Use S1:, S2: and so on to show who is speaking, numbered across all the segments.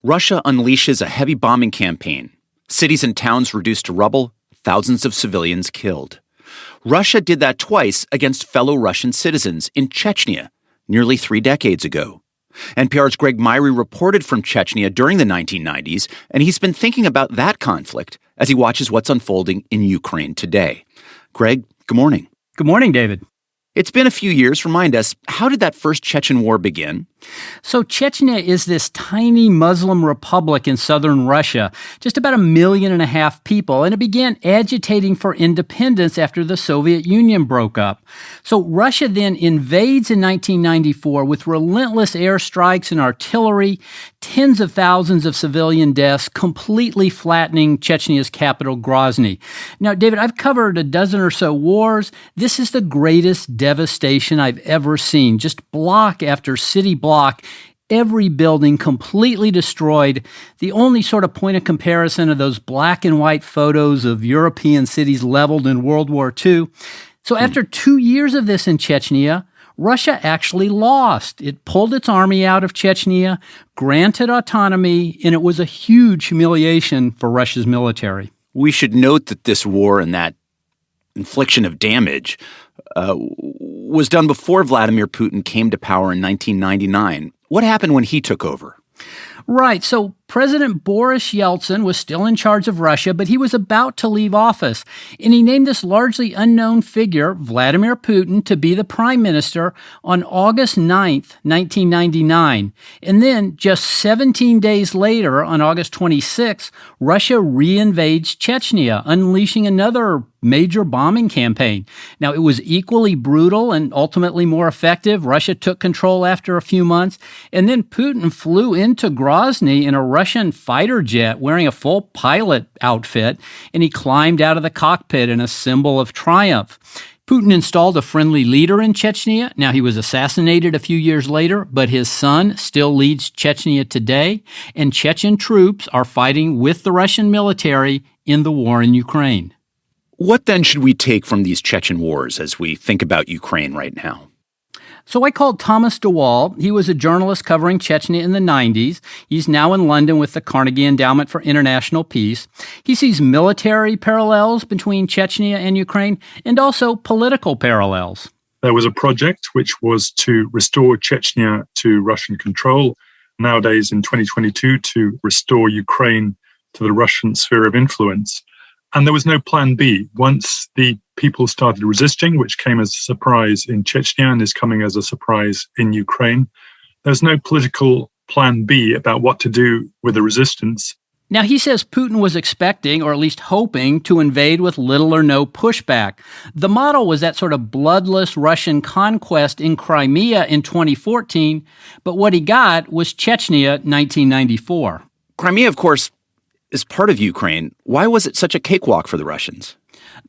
S1: Russia unleashes a heavy bombing campaign. Cities and towns reduced to rubble, thousands of civilians killed. Russia did that twice against fellow Russian citizens in Chechnya nearly 3 decades ago. NPR's Greg Myrie reported from Chechnya during the 1990s, and he's been thinking about that conflict as he watches what's unfolding in Ukraine today. Greg, good morning.
S2: Good morning, David.
S1: It's been a few years. Remind us, how did that first Chechen war begin?
S2: So Chechnya is this tiny Muslim republic in southern Russia, just about 1.5 million people, and it began agitating for independence after the Soviet Union broke up. So Russia then invades in 1994 with relentless airstrikes and artillery, tens of thousands of civilian deaths, completely flattening Chechnya's capital, Grozny. Now, David, I've covered a dozen or so wars. This is the greatest devastation I've ever seen. Just block after city block, every building completely destroyed. The only sort of point of comparison are those black and white photos of European cities leveled in World War II. So after 2 years of this in Chechnya, Russia actually lost. It pulled its army out of Chechnya, granted autonomy, and it was a huge humiliation for Russia's military.
S1: We should note that this war and that infliction of damage was done before Vladimir Putin came to power in 1999. What happened when he took over?
S2: Right. So President Boris Yeltsin was still in charge of Russia, but he was about to leave office. And he named this largely unknown figure, Vladimir Putin, to be the prime minister on August 9th, 1999. And then just 17 days later, on August 26th, Russia reinvades Chechnya, unleashing another major bombing campaign. Now, it was equally brutal and ultimately more effective. Russia took control after a few months. And then Putin flew into Grozny in a Russian fighter jet wearing a full pilot outfit, and he climbed out of the cockpit in a symbol of triumph. Putin installed a friendly leader in Chechnya. Now, he was assassinated a few years later, but his son still leads Chechnya today, and Chechen troops are fighting with the Russian military in the war in Ukraine.
S1: What then should we take from these Chechen wars as we think about Ukraine right now?
S2: So I called Thomas DeWall. He was a journalist covering Chechnya in the 90s. He's now in London with the Carnegie Endowment for International Peace. He sees military parallels between Chechnya and Ukraine and also political parallels.
S3: There was a project which was to restore Chechnya to Russian control. Nowadays, in 2022, to restore Ukraine to the Russian sphere of influence. And there was no plan B. Once the people started resisting, which came as a surprise in Chechnya and is coming as a surprise in Ukraine, there's no political plan B about what to do with the resistance.
S2: Now, he says Putin was expecting, or at least hoping, to invade with little or no pushback. The model was that sort of bloodless Russian conquest in Crimea in 2014, but what he got was Chechnya 1994.
S1: Crimea, of course, is part of Ukraine. Why was it such a cakewalk for the Russians?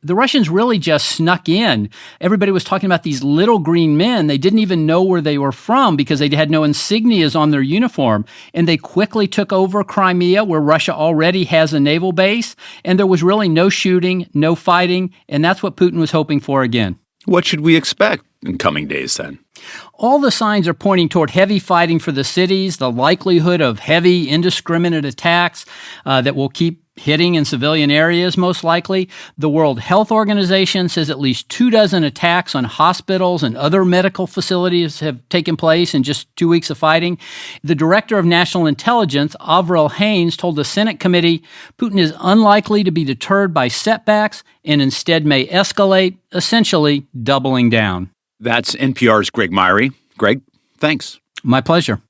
S2: The Russians really just snuck in. Everybody was talking about these little green men. They didn't even know where they were from because they had no insignias on their uniform. And they quickly took over Crimea, where Russia already has a naval base. And there was really no shooting, no fighting. And that's what Putin was hoping for again.
S1: What should we expect in coming days then?
S2: All the signs are pointing toward heavy fighting for the cities, the likelihood of heavy, indiscriminate attacks that will keep hitting in civilian areas, most likely. The World Health Organization says at least 24 attacks on hospitals and other medical facilities have taken place in just 2 weeks of fighting. The Director of National Intelligence, Avril Haines, told the Senate committee Putin is unlikely to be deterred by setbacks and instead may escalate, essentially doubling down.
S1: That's NPR's Greg Myrie. Greg, thanks.
S2: My pleasure.